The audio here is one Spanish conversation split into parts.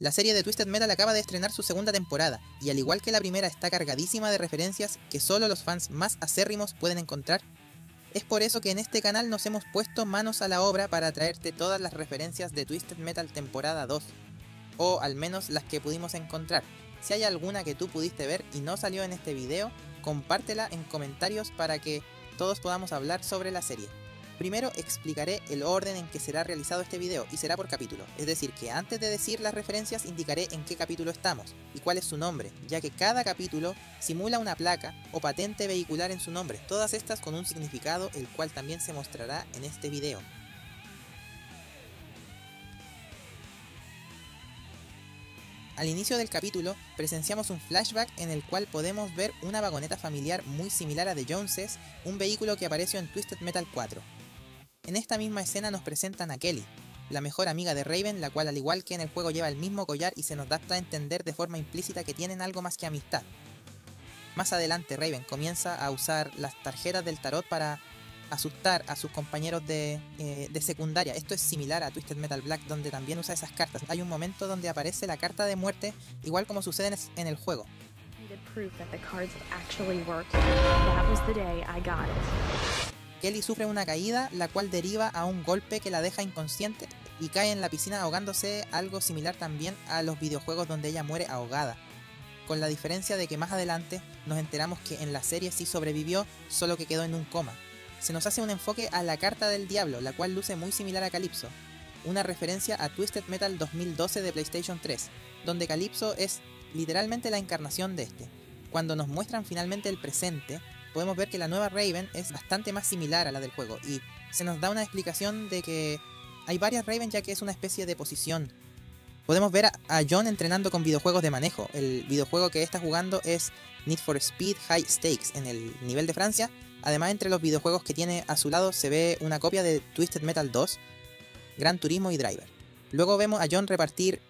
La serie de Twisted Metal acaba de estrenar su segunda temporada, y al igual que la primera está cargadísima de referencias que solo los fans más acérrimos pueden encontrar. Es por eso que en este canal nos hemos puesto manos a la obra para traerte todas las referencias de Twisted Metal temporada 2, o al menos las que pudimos encontrar. Si hay alguna que tú pudiste ver y no salió en este video, compártela en comentarios para que todos podamos hablar sobre la serie. Primero explicaré el orden en que será realizado este video y será por capítulo, es decir que antes de decir las referencias indicaré en qué capítulo estamos y cuál es su nombre, ya que cada capítulo simula una placa o patente vehicular en su nombre, todas estas con un significado el cual también se mostrará en este video. Al inicio del capítulo presenciamos un flashback en el cual podemos ver una vagoneta familiar muy similar a The Joneses, un vehículo que apareció en Twisted Metal 4. En esta misma escena nos presentan a Kelly, la mejor amiga de Raven, la cual al igual que en el juego lleva el mismo collar y se nos da a entender de forma implícita que tienen algo más que amistad. Más adelante Raven comienza a usar las tarjetas del tarot para asustar a sus compañeros de secundaria. Esto es similar a Twisted Metal Black, donde también usa esas cartas. Hay un momento donde aparece la carta de muerte, igual como sucede en el juego. Kelly sufre una caída, la cual deriva a un golpe que la deja inconsciente y cae en la piscina ahogándose, algo similar también a los videojuegos donde ella muere ahogada. Con la diferencia de que más adelante nos enteramos que en la serie sí sobrevivió, solo que quedó en un coma. Se nos hace un enfoque a la carta del diablo, la cual luce muy similar a Calypso, una referencia a Twisted Metal 2012 de PlayStation 3, donde Calypso es literalmente la encarnación de este. Cuando nos muestran finalmente el presente, podemos ver que la nueva Raven es bastante más similar a la del juego, y se nos da una explicación de que hay varias Raven ya que es una especie de posición. Podemos ver a John entrenando con videojuegos de manejo. El videojuego que está jugando es Need for Speed High Stakes en el nivel de Francia. Además, entre los videojuegos que tiene a su lado se ve una copia de Twisted Metal 2, Gran Turismo y Driver. Luego vemos a John repartir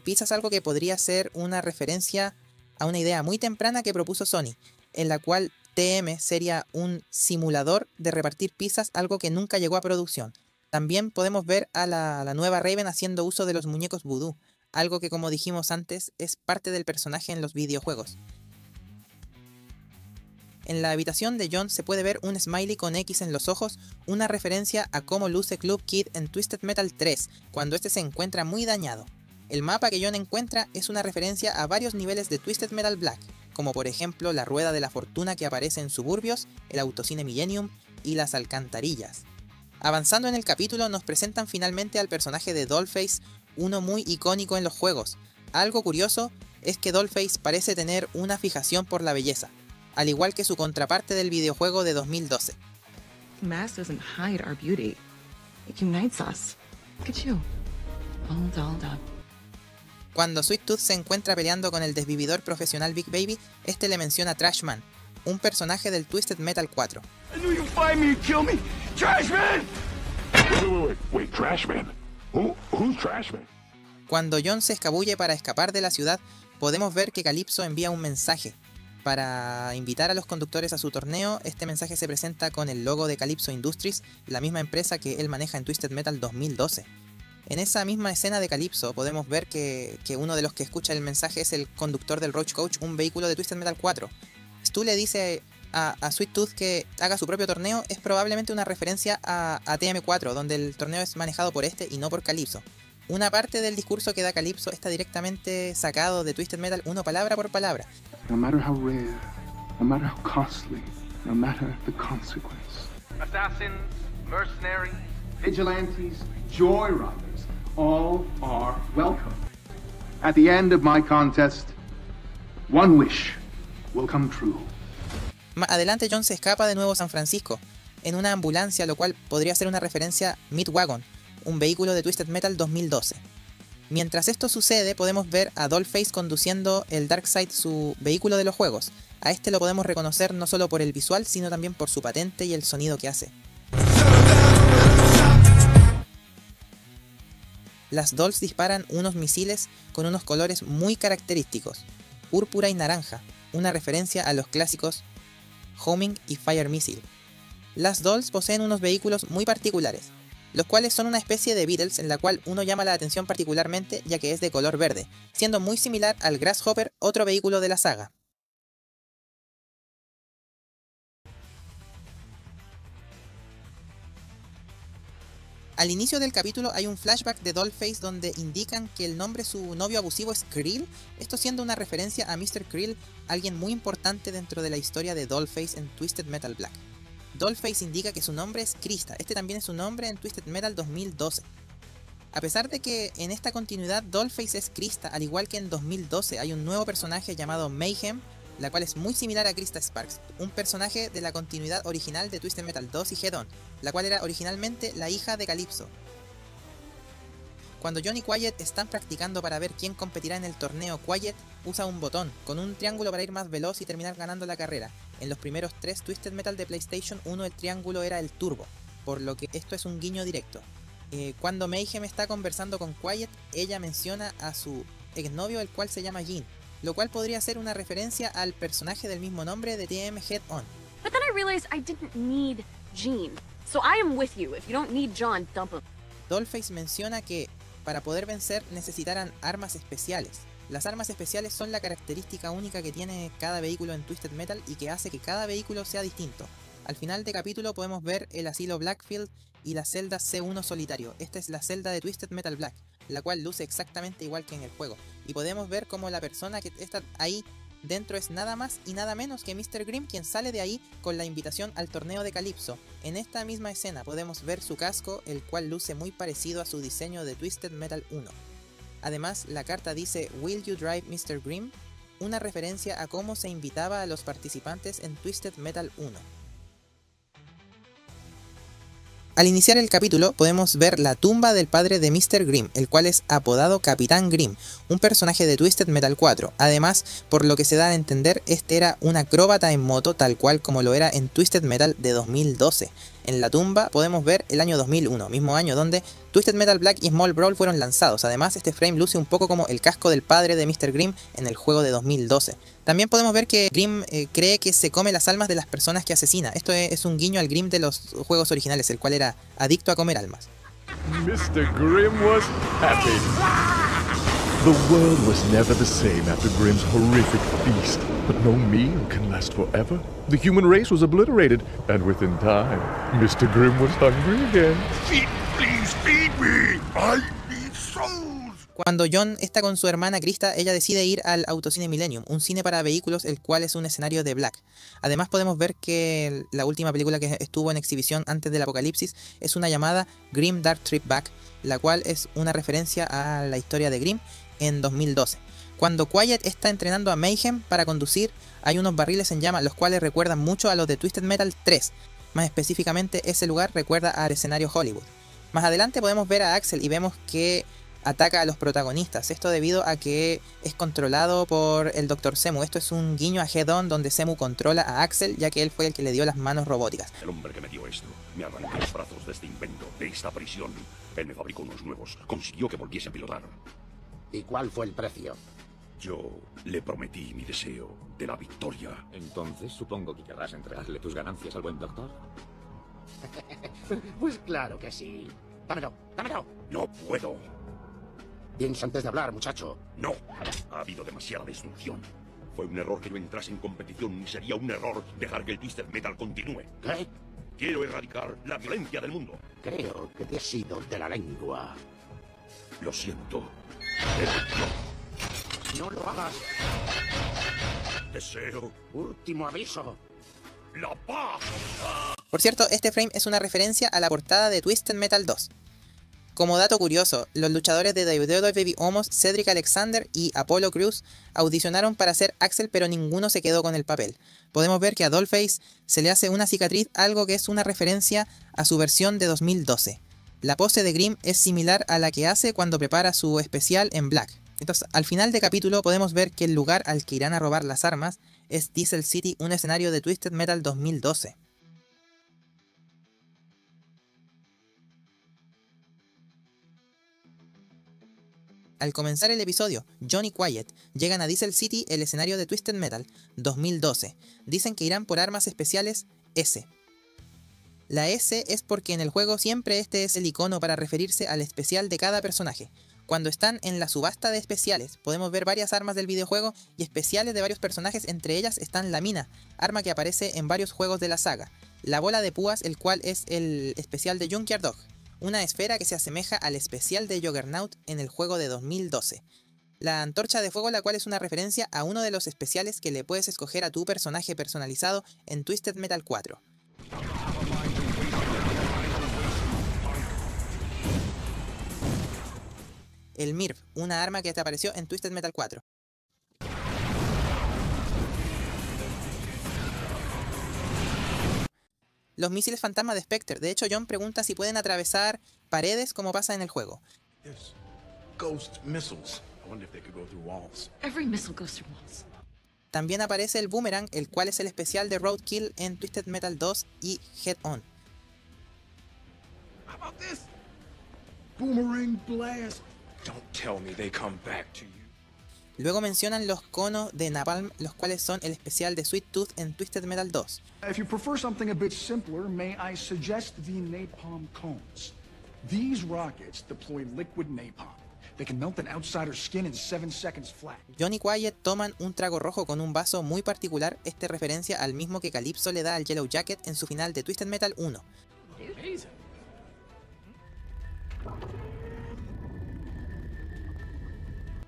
pizzas, algo que podría ser una referencia a una idea muy temprana que propuso Sony, en la cual TM sería un simulador de repartir pizzas, algo que nunca llegó a producción. También podemos ver a la nueva Raven haciendo uso de los muñecos vudú, algo que, como dijimos antes, es parte del personaje en los videojuegos. En la habitación de John se puede ver un smiley con X en los ojos, una referencia a cómo luce Club Kid en Twisted Metal 3, cuando este se encuentra muy dañado. El mapa que John encuentra es una referencia a varios niveles de Twisted Metal Black, como por ejemplo la Rueda de la Fortuna que aparece en Suburbios, el Autocine Millennium y las alcantarillas. Avanzando en el capítulo nos presentan finalmente al personaje de Dollface, uno muy icónico en los juegos. Algo curioso es que Dollface parece tener una fijación por la belleza, al igual que su contraparte del videojuego de 2012. The mask doesn't hide our beauty. It unites us. Look at you. All dolled up. Cuando Sweet Tooth se encuentra peleando con el desvividor profesional Big Baby, este le menciona a Trashman, un personaje del Twisted Metal 4. I knew you'd find me and kill me! Trashman! Wait, Trashman? Who's Trashman? Cuando John se escabulle para escapar de la ciudad, podemos ver que Calypso envía un mensaje para invitar a los conductores a su torneo. Este mensaje se presenta con el logo de Calypso Industries, la misma empresa que él maneja en Twisted Metal 2012. En esa misma escena de Calypso podemos ver que uno de los que escucha el mensaje es el conductor del Roach Coach, un vehículo de Twisted Metal 4. Stu le dice a Sweet Tooth que haga su propio torneo, es probablemente una referencia a TM4, donde el torneo es manejado por este y no por Calypso. Una parte del discurso que da Calypso está directamente sacado de Twisted Metal 1 palabra por palabra. No matter how rare, no matter how costly, no matter the consequence. Assassins, mercenaries, Vigilantes, joyriders, all are welcome. At the end of my contest, one wish will come true. Más adelante John se escapa de nuevo a San Francisco en una ambulancia, lo cual podría ser una referencia a Midwagon, un vehículo de Twisted Metal 2012. Mientras esto sucede, podemos ver a Dollface conduciendo el Darkseid, su vehículo de los juegos. A este lo podemos reconocer no solo por el visual, sino también por su patente y el sonido que hace. Las Dolls disparan unos misiles con unos colores muy característicos, púrpura y naranja, una referencia a los clásicos Homing y Fire Missile. Las Dolls poseen unos vehículos muy particulares. los cuales son una especie de Beatles en la cual uno llama la atención particularmente ya que es de color verde, siendo muy similar al Grasshopper, otro vehículo de la saga. Al inicio del capítulo hay un flashback de Dollface donde indican que el nombre de su novio abusivo es Krill, esto siendo una referencia a Mr. Krill, alguien muy importante dentro de la historia de Dollface en Twisted Metal Black. Dollface indica que su nombre es Krista, este también es su nombre en Twisted Metal 2012. A pesar de que en esta continuidad Dollface es Krista, al igual que en 2012 hay un nuevo personaje llamado Mayhem, la cual es muy similar a Krista Sparks, un personaje de la continuidad original de Twisted Metal 2 y Head On, la cual era originalmente la hija de Calypso. Cuando John y Quiet están practicando para ver quién competirá en el torneo, Quiet usa un botón con un triángulo para ir más veloz y terminar ganando la carrera. En los primeros 3 Twisted Metal de PlayStation 1 el triángulo era el turbo, por lo que esto es un guiño directo. Cuando Mayhem está conversando con Quiet, ella menciona a su exnovio, el cual se llama Jean, lo cual podría ser una referencia al personaje del mismo nombre de TM Head On. But then I realized I didn't need Jean. So I am with you. If you don't need John, dump him. Dollface menciona que para poder vencer necesitarán armas especiales. Las armas especiales son la característica única que tiene cada vehículo en Twisted Metal y que hace que cada vehículo sea distinto. Al final de capítulo podemos ver el asilo Blackfield y la celda C1 solitario. Esta es la celda de Twisted Metal Black, la cual luce exactamente igual que en el juego. Y podemos ver como la persona que está ahí dentro es nada más y nada menos que Mr. Grimm, quien sale de ahí con la invitación al torneo de Calypso. En esta misma escena podemos ver su casco, el cual luce muy parecido a su diseño de Twisted Metal 1. Además, la carta dice "Will you drive Mr. Grimm?", una referencia a cómo se invitaba a los participantes en Twisted Metal 1. Al iniciar el capítulo podemos ver la tumba del padre de Mr. Grimm, el cual es apodado Capitán Grimm, un personaje de Twisted Metal 4. Además, por lo que se da a entender, este era un acróbata en moto tal cual como lo era en Twisted Metal de 2012. En la tumba podemos ver el año 2001, mismo año donde Twisted Metal Black y Small Brawl fueron lanzados. Además, este frame luce un poco como el casco del padre de Mr. Grimm en el juego de 2012. También podemos ver que Grimm cree que se come las almas de las personas que asesina. Esto es un guiño al Grimm de los juegos originales, el cual era adicto a comer almas. Mr. Grimm was happy. The world was never the same after Grimm's horrific feast, but no meal can last forever. The human race was obliterated, and within time, Mr. Grimm was hungry again. Feed, please, feed me! I need souls! Cuando John está con su hermana Krista, ella decide ir al Autocine Millennium, un cine para vehículos el cual es un escenario de Black. Además podemos ver que la última película que estuvo en exhibición antes del apocalipsis es una llamada Grimm Dark Trip Back, la cual es una referencia a la historia de Grimm en 2012. Cuando Quiet está entrenando a Mayhem para conducir, hay unos barriles en llamas los cuales recuerdan mucho a los de Twisted Metal 3. Más específicamente, ese lugar recuerda al escenario Hollywood. Más adelante podemos ver a Axel y vemos que ataca a los protagonistas. Esto debido a que es controlado por el Dr. Zemu. Esto es un guiño a Head On donde Zemu controla a Axel, ya que él fue el que le dio las manos robóticas. El hombre que me dio esto me arrancó los brazos de este invento, de esta prisión. Él me fabricó unos nuevos, consiguió que volviese a pilotar. ¿Y cuál fue el precio? Yo le prometí mi deseo de la victoria. Entonces supongo que querrás entregarle tus ganancias al buen doctor. Pues claro que sí. Dámelo, dámelo. No puedo. Piensa antes de hablar, muchacho. No. Ha habido demasiada destrucción. Fue un error que yo entrase en competición y sería un error dejar que el Twisted Metal continúe. ¿Qué? Quiero erradicar la violencia del mundo. Creo que te has ido de la lengua. Lo siento. No lo hagas. Deseo Último aviso. la paz. Por cierto, este frame es una referencia a la portada de Twisted Metal 2. Como dato curioso, los luchadores de WWE Omos, Cedric Alexander y Apollo Crews audicionaron para ser Axel, pero ninguno se quedó con el papel. Podemos ver que a Dollface se le hace una cicatriz, algo que es una referencia a su versión de 2012. La pose de Grimm es similar a la que hace cuando prepara su especial en Black. Entonces, al final del capítulo podemos ver que el lugar al que irán a robar las armas es Diesel City, un escenario de Twisted Metal 2012. Al comenzar el episodio, John y Quiet llegan a Diesel City, el escenario de Twisted Metal 2012. Dicen que irán por armas especiales S. La S es porque en el juego siempre este es el icono para referirse al especial de cada personaje. Cuando están en la subasta de especiales, podemos ver varias armas del videojuego y especiales de varios personajes, entre ellas están la mina, arma que aparece en varios juegos de la saga, la bola de púas, el cual es el especial de Junkyard Dog, una esfera que se asemeja al especial de Juggernaut en el juego de 2012, la antorcha de fuego, la cual es una referencia a uno de los especiales que le puedes escoger a tu personaje personalizado en Twisted Metal 4. El MIRV, una arma que te apareció en Twisted Metal 4. Los misiles fantasma de Spectre. De hecho, John pregunta si pueden atravesar paredes como pasa en el juego. Yes. Ghost missiles. I wonder if they could go through walls. Every missile goes through walls. También aparece el Boomerang, el cual es el especial de Roadkill en Twisted Metal 2 y Head On. How about this? Boomerang blast. Don't tell me they come back to you. Luego mencionan los conos de Napalm, los cuales son el especial de Sweet Tooth en Twisted Metal 2. If you prefer something a bit simpler, may I suggest the napalm cones? These rockets deploy liquid napalm. They can melt an outsider's skin in 7 seconds flat. John y Quiet toman un trago rojo con un vaso muy particular, este referencia al mismo que Calypso le da al Yellow Jacket en su final de Twisted Metal 1. Amazing.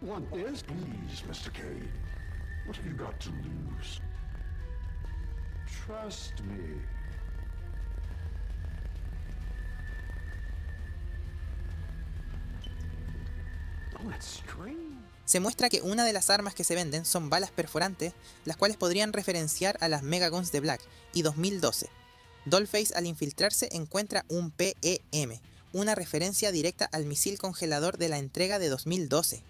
Want this? Please, Mr. K. What have you got to lose? Trust me. Oh, that's strange. Se muestra que una de las armas que se venden son balas perforantes, las cuales podrían referenciar a las Mega Guns de Black y 2012. Dollface al infiltrarse encuentra un PEM, una referencia directa al misil congelador de la entrega de 2012.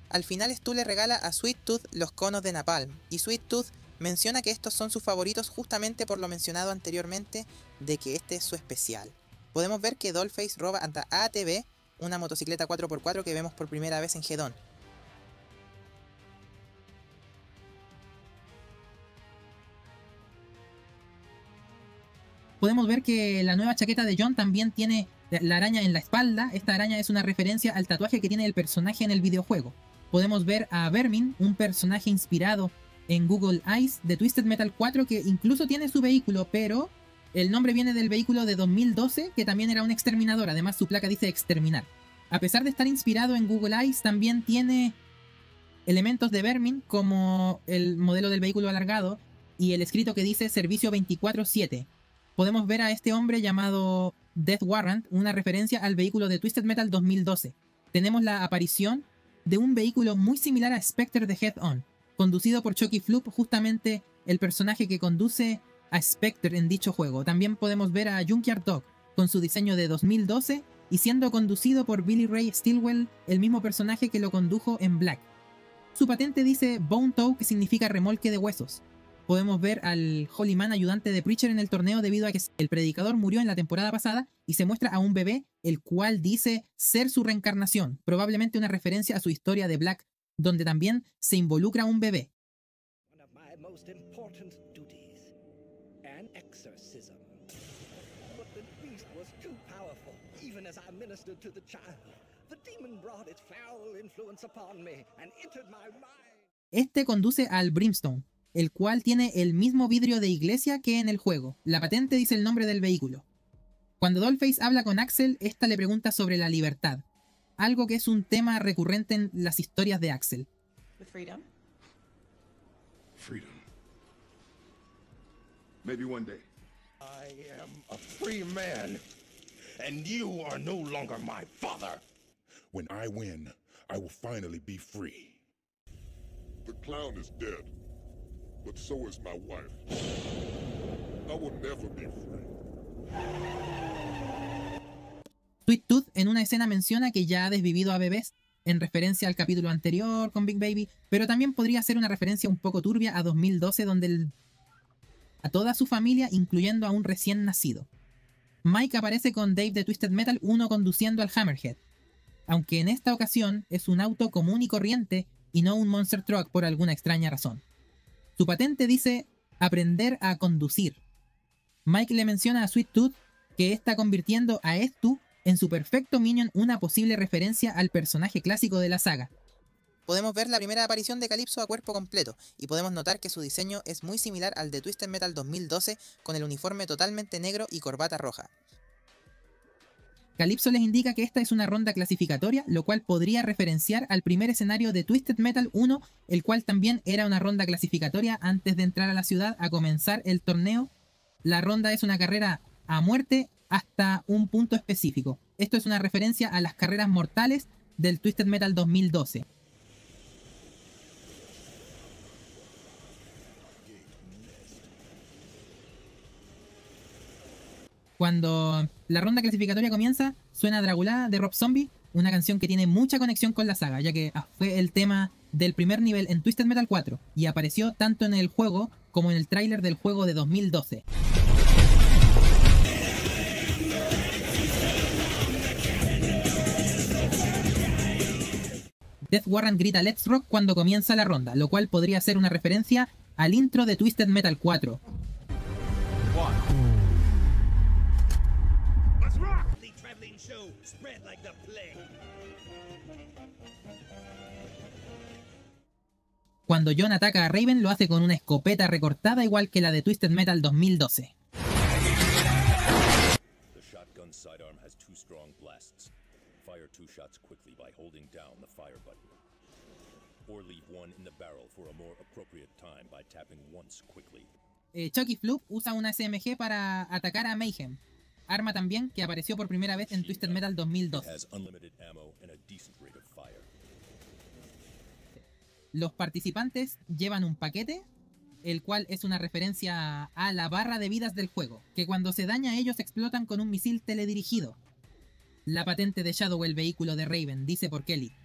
Al final Stu le regala a Sweet Tooth los conos de Napalm, y Sweet Tooth menciona que estos son sus favoritos justamente por lo mencionado anteriormente de que este es su especial. Podemos ver que Dollface roba a ATV, una motocicleta 4x4 que vemos por primera vez en Head On. Podemos ver que la nueva chaqueta de John también tiene la araña en la espalda. Esta araña es una referencia al tatuaje que tiene el personaje en el videojuego. Podemos ver a Vermin, un personaje inspirado en Google Eyes de Twisted Metal 4, que incluso tiene su vehículo, pero el nombre viene del vehículo de 2012, que también era un exterminador. Además, su placa dice exterminar. A pesar de estar inspirado en Google Eyes, también tiene elementos de Vermin, como el modelo del vehículo alargado y el escrito que dice Servicio 24/7. Podemos ver a este hombre llamado Death Warrant, una referencia al vehículo de Twisted Metal 2012. Tenemos la aparición de un vehículo muy similar a Spectre de Head On, conducido por Chucky Floop, justamente el personaje que conduce a Spectre en dicho juego. También podemos ver a Junkyard Dog, con su diseño de 2012, y siendo conducido por Billy Ray Stilwell, el mismo personaje que lo condujo en Black. Su patente dice Bone Toe, que significa remolque de huesos. Podemos ver al Holy Man ayudante de Preacher en el torneo debido a que el predicador murió en la temporada pasada, y se muestra a un bebé, el cual dice ser su reencarnación, probablemente una referencia a su historia de Black, donde también se involucra a un bebé. One of my most important duties, an exorcism. But the beast was too powerful, even as I ministered to the child. The demon brought its foul influence upon me and entered my mind. Este conduce al Brimstone, el cual tiene el mismo vidrio de iglesia que en el juego. La patente dice el nombre del vehículo. Cuando Dollface habla con Axel, esta le pregunta sobre la libertad, algo que es un tema recurrente en las historias de Axel. Freedom? Freedom. Maybe one day. I am a free man, and you are no longer my father. When I win, I will finally be free. The clown is dead, but so is my wife. I will never be free. Sweet Tooth en una escena menciona que ya ha desvivido a bebés, en referencia al capítulo anterior con Big Baby, pero también podría ser una referencia un poco turbia a 2012, donde a toda su familia, incluyendo a un recién nacido. Mike aparece con Dave de Twisted Metal 1 conduciendo al Hammerhead, aunque en esta ocasión es un auto común y corriente y no un Monster Truck por alguna extraña razón. Su patente dice aprender a conducir. Mike le menciona a Sweet Tooth que está convirtiendo a Stu en su perfecto minion, una posible referencia al personaje clásico de la saga. Podemos ver la primera aparición de Calypso a cuerpo completo, y podemos notar que su diseño es muy similar al de Twisted Metal 2012, con el uniforme totalmente negro y corbata roja. Calypso les indica que esta es una ronda clasificatoria, lo cual podría referenciar al primer escenario de Twisted Metal 1, el cual también era una ronda clasificatoria antes de entrar a la ciudad a comenzar el torneo. La ronda es una carrera a muerte hasta un punto específico. Esto es una referencia a las carreras mortales del Twisted Metal 2012. Cuando la ronda clasificatoria comienza, suena Dragula de Rob Zombie, una canción que tiene mucha conexión con la saga, ya que fue el tema del primer nivel en Twisted Metal 4 y apareció tanto en el juego como en el tráiler del juego de 2012. Death Warrant grita Let's Rock cuando comienza la ronda, lo cual podría ser una referencia al intro de Twisted Metal 4. Cuando John ataca a Raven, lo hace con una escopeta recortada igual que la de Twisted Metal 2012. The shotgun sidearm has 2 strong blasts. Fire 2 shots quickly by holding down the fire button. Or leave one in the barrel for a more appropriate time by tapping once quickly. Chucky Floop usa una SMG para atacar a Mayhem, arma también que apareció por primera vez en Twisted Metal 2002. Los participantes llevan un paquete, el cual es una referencia a la barra de vidas del juego, que cuando se daña ellos explotan con un misil teledirigido. La patente de Shadow, el vehículo de Raven, dice por Kelly.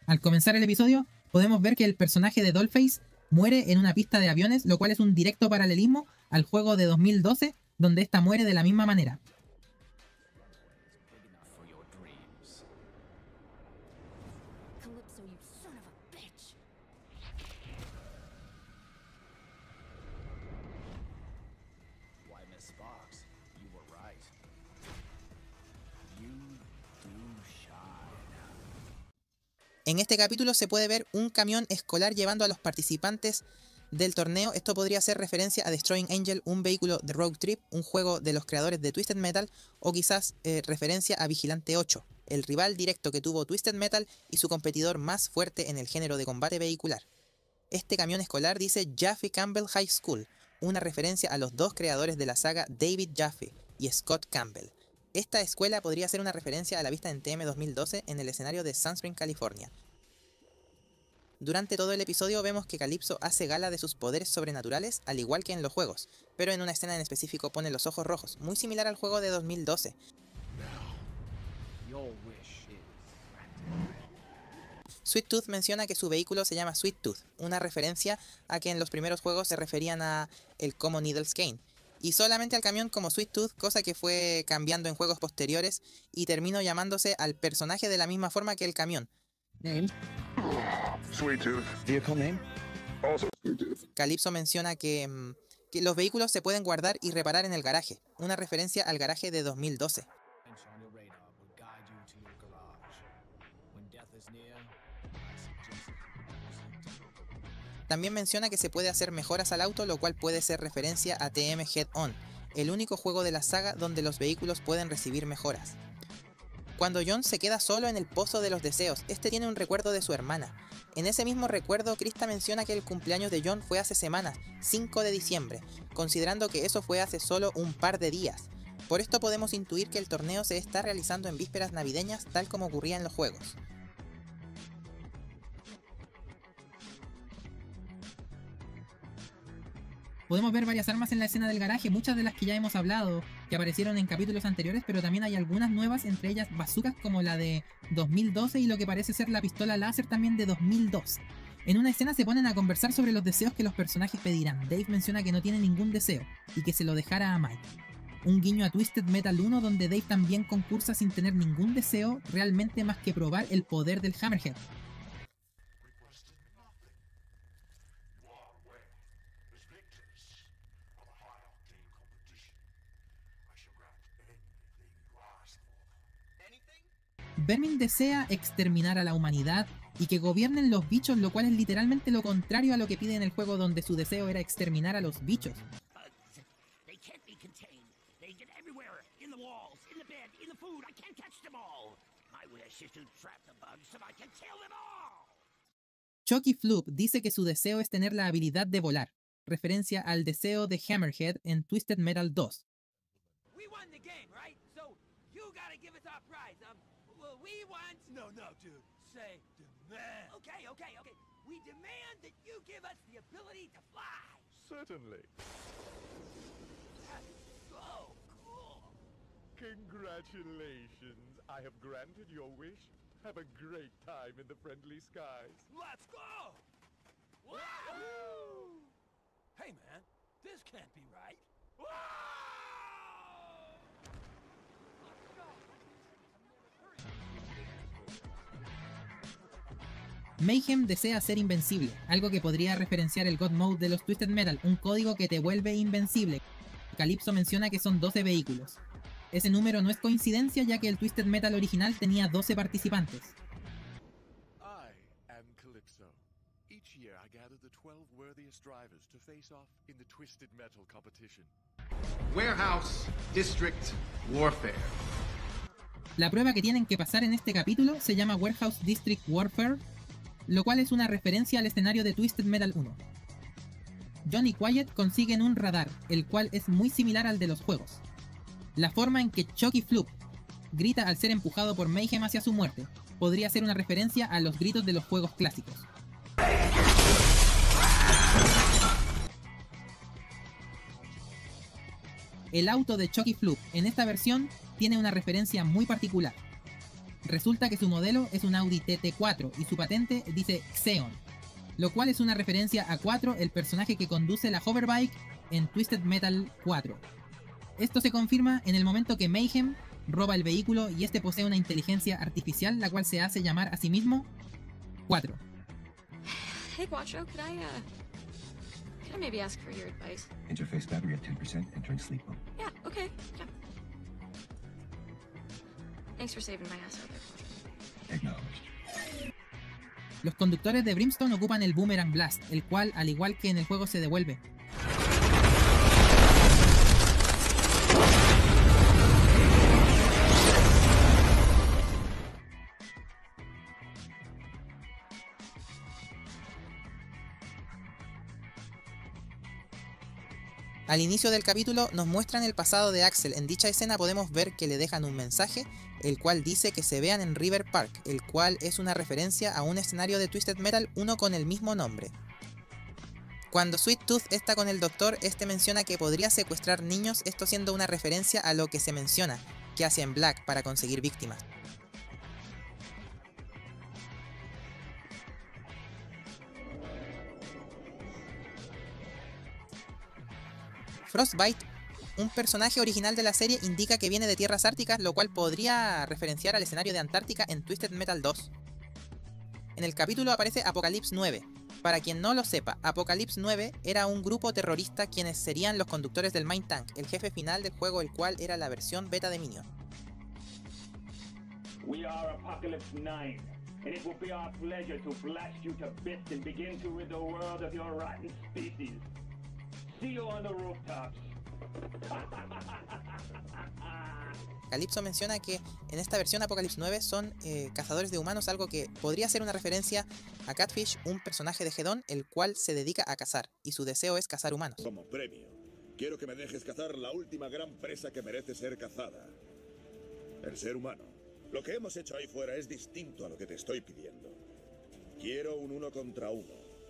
Al comenzar el episodio, podemos ver que el personaje de Dollface muere en una pista de aviones, lo cual es un directo paralelismo al juego de 2012, donde esta muere de la misma manera. En este capítulo se puede ver un camión escolar llevando a los participantes del torneo. Esto podría ser referencia a Destroying Angel, un vehículo de Rogue Trip, un juego de los creadores de Twisted Metal, o quizás referencia a Vigilante 8, el rival directo que tuvo Twisted Metal y su competidor más fuerte en el género de combate vehicular. Este camión escolar dice Jaffe Campbell High School, una referencia a los dos creadores de la saga, David Jaffe y Scott Campbell. Esta escuela podría ser una referencia a la vista en TM 2012 en el escenario de Sand Spring, California. Durante todo el episodio vemos que Calypso hace gala de sus poderes sobrenaturales, al igual que en los juegos, pero en una escena en específico pone los ojos rojos, muy similar al juego de 2012. Sweet Tooth menciona que su vehículo se llama Sweet Tooth, una referencia a que en los primeros juegos se referían a el Como Needles Cane, y solamente al camión como Sweet Tooth, cosa que fue cambiando en juegos posteriores y terminó llamándose al personaje de la misma forma que el camión. Name? Sweet Tooth. Vehicle name? Also Sweet Tooth. Calypso menciona que los vehículos se pueden guardar y reparar en el garaje, una referencia al garaje de 2012. También menciona que se puede hacer mejoras al auto, lo cual puede ser referencia a TM Head On, el único juego de la saga donde los vehículos pueden recibir mejoras. Cuando John se queda solo en el Pozo de los Deseos, este tiene un recuerdo de su hermana. En ese mismo recuerdo, Krista menciona que el cumpleaños de John fue hace semanas, 5 de diciembre, considerando que eso fue hace solo un par de días. Por esto podemos intuir que el torneo se está realizando en vísperas navideñas, tal como ocurría en los juegos. Podemos ver varias armas en la escena del garaje, muchas de las que ya hemos hablado, que aparecieron en capítulos anteriores, pero también hay algunas nuevas, entre ellas bazucas como la de 2012 y lo que parece ser la pistola láser también de 2002. En una escena se ponen a conversar sobre los deseos que los personajes pedirán. Dave menciona que no tiene ningún deseo y que se lo dejara a Mike. Un guiño a Twisted Metal 1 donde Dave también concursa sin tener ningún deseo realmente más que probar el poder del Hammerhead. Vermin desea exterminar a la humanidad y que gobiernen los bichos, lo cual es literalmente lo contrario a lo que pide en el juego, donde su deseo era exterminar a los bichos. Chucky Floop dice que su deseo es tener la habilidad de volar, referencia al deseo de Hammerhead en Twisted Metal 2. Certainly. That's so cool. Congratulations. I have granted your wish. Have a great time in the friendly skies. Let's go! Wahoo! Hey, man, this can't be right. Mayhem desea ser invencible, algo que podría referenciar el God Mode de los Twisted Metal, un código que te vuelve invencible. Calypso menciona que son 12 vehículos. Ese número no es coincidencia, ya que el Twisted Metal original tenía 12 participantes. I am Calypso. Each year I gather the 12 worthiest drivers to face off in the Twisted Metal competition. Warehouse District Warfare. La prueba que tienen que pasar en este capítulo se llama Warehouse District Warfare, lo cual es una referencia al escenario de Twisted Metal 1. John y Quiet consiguen un radar, el cual es muy similar al de los juegos. La forma en que Chucky Floop grita al ser empujado por Mayhem hacia su muerte podría ser una referencia a los gritos de los juegos clásicos. El auto de Chucky Floop en esta versión tiene una referencia muy particular. Resulta que su modelo es un Audi TT4 y su patente dice Xeon, lo cual es una referencia a 4, el personaje que conduce la hoverbike en Twisted Metal 4. Esto se confirma en el momento que Mayhem roba el vehículo y este posee una inteligencia artificial, la cual se hace llamar a sí mismo 4. Hey, Quattro, could I maybe ask for your advice? Interface battery at 10%, entering sleep mode. Yeah, okay, yeah. Thanks for saving my ass out there, Quattro. Acknowledged. Los conductores de Brimstone ocupan el Boomerang Blast, el cual, al igual que en el juego, se devuelve. Al inicio del capítulo nos muestran el pasado de Axel. En dicha escena podemos ver que le dejan un mensaje, el cual dice que se vean en River Park, el cual es una referencia a un escenario de Twisted Metal 1 con el mismo nombre. Cuando Sweet Tooth está con el doctor, este menciona que podría secuestrar niños, esto siendo una referencia a lo que se menciona que hace en Black para conseguir víctimas. Frostbite, un personaje original de la serie, indica que viene de tierras árticas, lo cual podría referenciar al escenario de Antártica en Twisted Metal 2. En el capítulo aparece Apocalypse 9. Para quien no lo sepa, Apocalypse 9 era un grupo terrorista quienes serían los conductores del Mind Tank, el jefe final del juego, el cual era la versión beta de Minion. We are Apocalypse 9, and it will be our pleasure to blast you to bits and begin to rid the world of your rotten species. See you on the rooftops. Calypso menciona que en esta versión Apocalypse 9 son cazadores de humanos, algo que podría ser una referencia a Catfish, un personaje de Hedon, el cual se dedica a cazar, y su deseo es cazar humanos. Como premio, quiero que me dejes cazar la última gran presa que merece ser cazada. El ser humano. Lo que hemos hecho ahí fuera es distinto a lo que te estoy pidiendo. Quiero un 1 contra 1,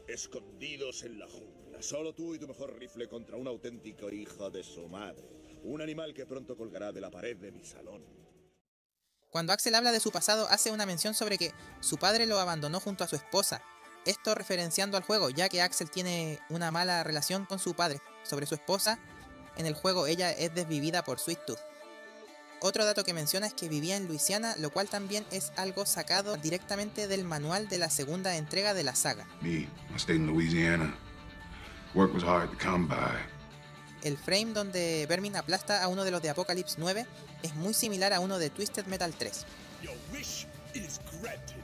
escondidos en la jungla. Solo tú y tu mejor rifle contra un auténtico hijo de su madre. Un animal que pronto colgará de la pared de mi salón. Cuando Axel habla de su pasado, hace una mención sobre que su padre lo abandonó junto a su esposa. Esto referenciando al juego, ya que Axel tiene una mala relación con su padre. Sobre su esposa, en el juego ella es desvivida por Sweet Tooth. Otro dato que menciona es que vivía en Luisiana, lo cual también es algo sacado directamente del manual de la segunda entrega de la saga. I stayed in Louisiana. Work was hard to come by. El frame donde Vermin aplasta a uno de los de Apocalypse 9 es muy similar a uno de Twisted Metal 3. Your wish is granted.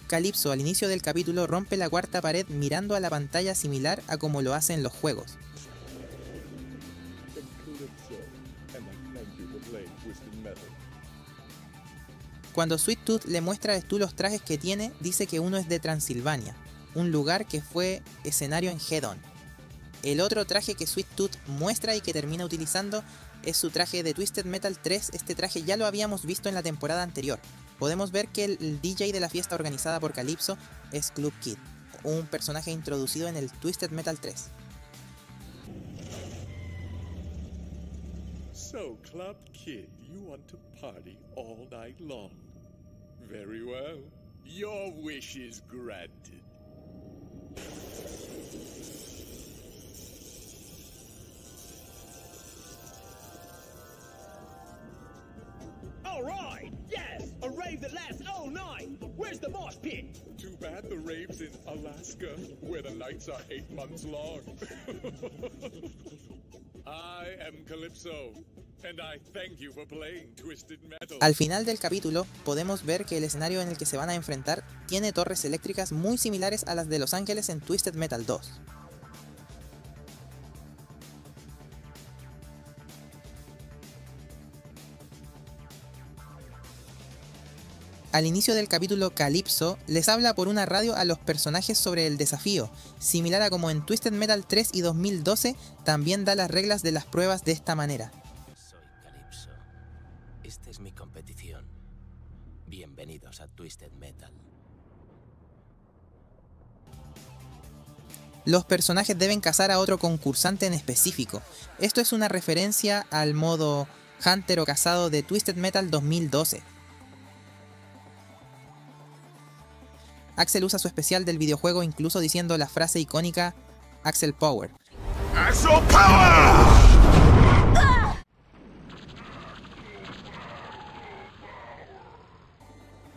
Calypso al inicio del capítulo rompe la cuarta pared mirando a la pantalla similar a como lo hace en los juegos. Cuando Sweet Tooth le muestra a Stu los trajes que tiene, dice que uno es de Transilvania, un lugar que fue escenario en Head-On. El otro traje que Sweet Tooth muestra y que termina utilizando es su traje de Twisted Metal 3. Este traje ya lo habíamos visto en la temporada anterior. Podemos ver que el DJ de la fiesta organizada por Calypso es Club Kid, un personaje introducido en el Twisted Metal 3. So, Club Kid, you want to party all night long? Very well. Your wish is granted. All right, yes, a rave that lasts all night. Where's the mosh pit? Too bad the rave's in Alaska, where the nights are 8 months long. I am Calypso, and I thank you for playing Twisted Metal. Al final del capítulo podemos ver que el escenario en el que se van a enfrentar tiene torres eléctricas muy similares a las de Los Ángeles en Twisted Metal 2. Al inicio del capítulo, Calypso les habla por una radio a los personajes sobre el desafío, similar a como en Twisted Metal 3 y 2012, también da las reglas de las pruebas de esta manera. Soy Calypso. Esta es mi competición. Bienvenidos a Twisted Metal. Los personajes deben cazar a otro concursante en específico. Esto es una referencia al modo Hunter o cazado de Twisted Metal 2012. Axel usa su especial del videojuego incluso diciendo la frase icónica Axel Power. Axel Power!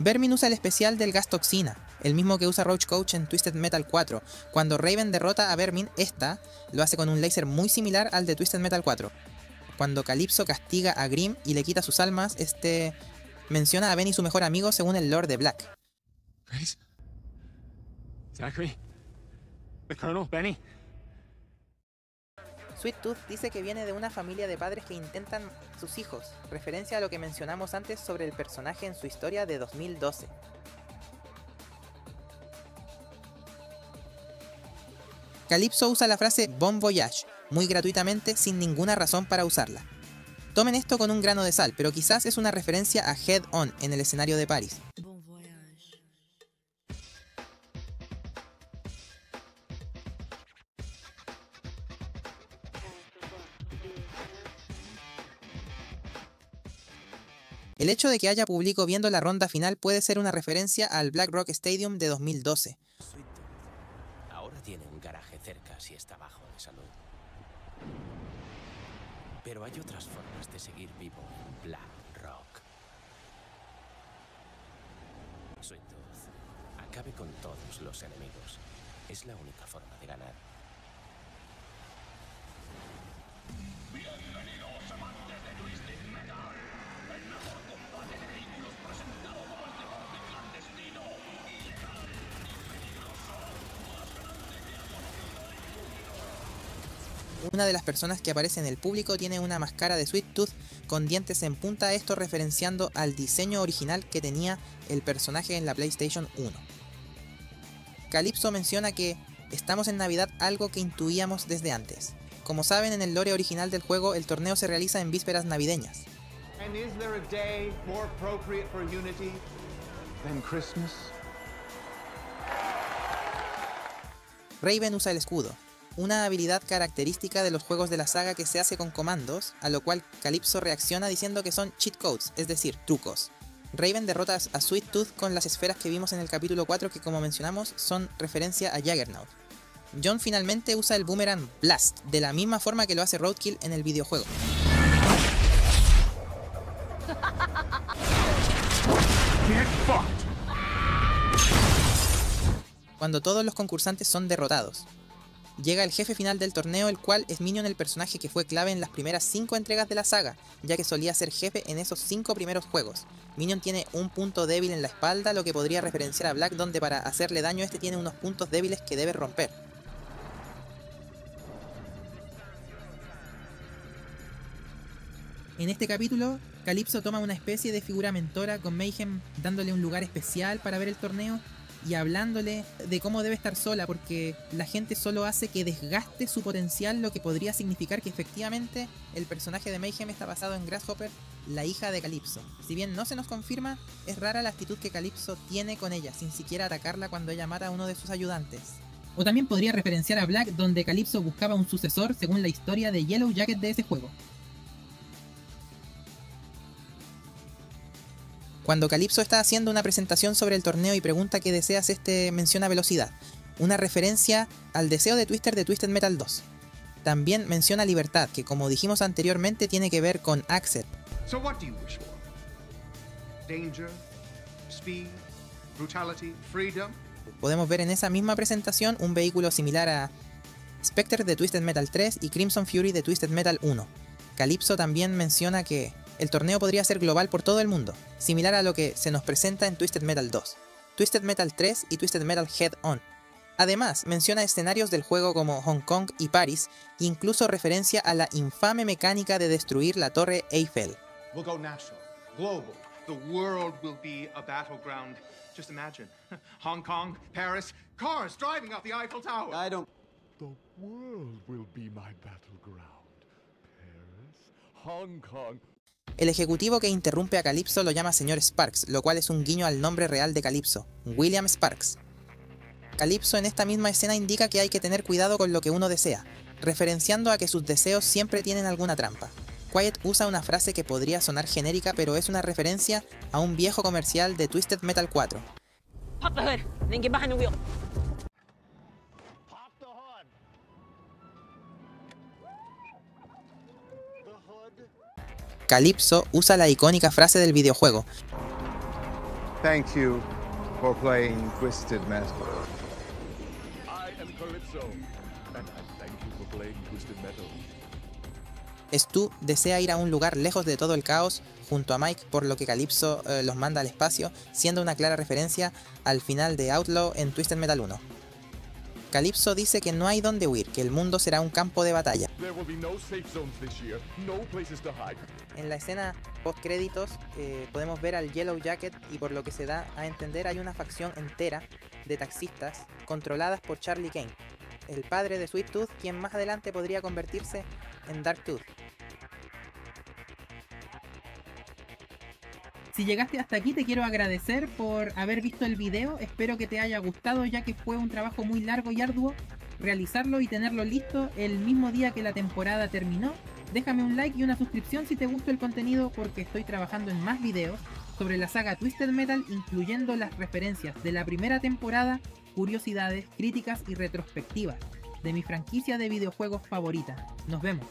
Vermin usa el especial del gas toxina, el mismo que usa Roach Coach en Twisted Metal 4. Cuando Raven derrota a Vermin, lo hace con un láser muy similar al de Twisted Metal 4. Cuando Calypso castiga a Grimm y le quita sus almas, menciona a Benny su mejor amigo según el lore de Black. Grace? Zachary? The Colonel? Benny? Sweet Tooth dice que viene de una familia de padres que intentan sus hijos, referencia a lo que mencionamos antes sobre el personaje en su historia de 2012. Calypso usa la frase Bon Voyage, muy gratuitamente, sin ninguna razón para usarla. Tomen esto con un grano de sal, pero quizás es una referencia a Head On en el escenario de París. El hecho de que haya público viendo la ronda final puede ser una referencia al Black Rock Stadium de 2012. Ahora tiene un garaje cerca si está bajo de salud. Pero hay otras formas de seguir vivo en Black Rock. Sweet Tooth, acabe con todos los enemigos. Es la única forma de ganar. Bienvenidos amantes de Twisted Metal. El mejor combate de vehículos presentado por el deporte clandestino. Ilegal y peligroso. Más grande que la conocida. Una de las personas que aparece en el público tiene una máscara de Sweet Tooth con dientes en punta, esto referenciando al diseño original que tenía el personaje en la PlayStation 1. Calypso menciona que estamos en Navidad, algo que intuíamos desde antes. Como saben, en el lore original del juego, el torneo se realiza en vísperas navideñas. And is there a day more appropriate for unity than Christmas? Raven usa el escudo, una habilidad característica de los juegos de la saga que se hace con comandos, a lo cual Calypso reacciona diciendo que son cheat codes, es decir, trucos. Raven derrota a Sweet Tooth con las esferas que vimos en el capítulo 4 que, como mencionamos, son referencia a Juggernaut. John finalmente usa el Boomerang Blast, de la misma forma que lo hace Roadkill en el videojuego. Cuando todos los concursantes son derrotados, Llega el jefe final del torneo, el cual es Minion, el personaje que fue clave en las primeras 5 entregas de la saga, ya que solía ser jefe en esos 5 primeros juegos. Minion tiene un punto débil en la espalda, lo que podría referenciar a Black, donde para hacerle daño este tiene unos puntos débiles que debe romper. En este capítulo, Calypso toma una especie de figura mentora con Mayhem dándole un lugar especial para ver el torneo y hablándole de cómo debe estar sola, porque la gente solo hace que desgaste su potencial, lo que podría significar que efectivamente el personaje de Mayhem está basado en Grasshopper, la hija de Calypso. Si bien no se nos confirma, es rara la actitud que Calypso tiene con ella, sin siquiera atacarla cuando ella mata a uno de sus ayudantes. O también podría referenciar a Black, donde Calypso buscaba un sucesor según la historia de Yellow Jacket de ese juego. Cuando Calypso está haciendo una presentación sobre el torneo y pregunta qué deseas, este menciona velocidad, una referencia al deseo de Twister de Twisted Metal 2. También menciona libertad, que como dijimos anteriormente tiene que ver con Axel. So what do you wish for? Danger, speed, brutality, freedom? Podemos ver en esa misma presentación un vehículo similar a Spectre de Twisted Metal 3 y Crimson Fury de Twisted Metal 1. Calypso también menciona que el torneo podría ser global por todo el mundo, similar a lo que se nos presenta en Twisted Metal 2, Twisted Metal 3 y Twisted Metal Head On. Además, menciona escenarios del juego como Hong Kong y París, e incluso referencia a la infame mecánica de destruir la Torre Eiffel. We'll go national, global. The world will be a battleground. Just imagine. Hong Kong, Paris, cars driving up the Eiffel Tower. The world will be my battleground. Paris, Hong Kong. El ejecutivo que interrumpe a Calypso lo llama Sr. Sparks, lo cual es un guiño al nombre real de Calypso, William Sparks. Calypso en esta misma escena indica que hay que tener cuidado con lo que uno desea, referenciando a que sus deseos siempre tienen alguna trampa. Quiet usa una frase que podría sonar genérica, pero es una referencia a un viejo comercial de Twisted Metal 4. Pop the hood, then get behind the wheel. Calypso usa la icónica frase del videojuego. Thank you for playing Twisted Metal. I am Calypso, and I thank you for playing Twisted Metal. Stu desea ir a un lugar lejos de todo el caos junto a Mike, por lo que Calypso los manda al espacio, siendo una clara referencia al final de Outlaw en Twisted Metal 1. Calypso dice que no hay donde huir, que el mundo será un campo de batalla. En la escena post créditos podemos ver al Yellow Jacket y por lo que se da a entender hay una facción entera de taxistas controladas por Charlie Kane, el padre de Sweet Tooth, quien más adelante podría convertirse en Dark Tooth. Si llegaste hasta aquí te quiero agradecer por haber visto el video, espero que te haya gustado ya que fue un trabajo muy largo y arduo realizarlo y tenerlo listo el mismo día que la temporada terminó. Déjame un like y una suscripción si te gustó el contenido porque estoy trabajando en más videos sobre la saga Twisted Metal, incluyendo las referencias de la primera temporada, curiosidades, críticas y retrospectivas de mi franquicia de videojuegos favorita. Nos vemos.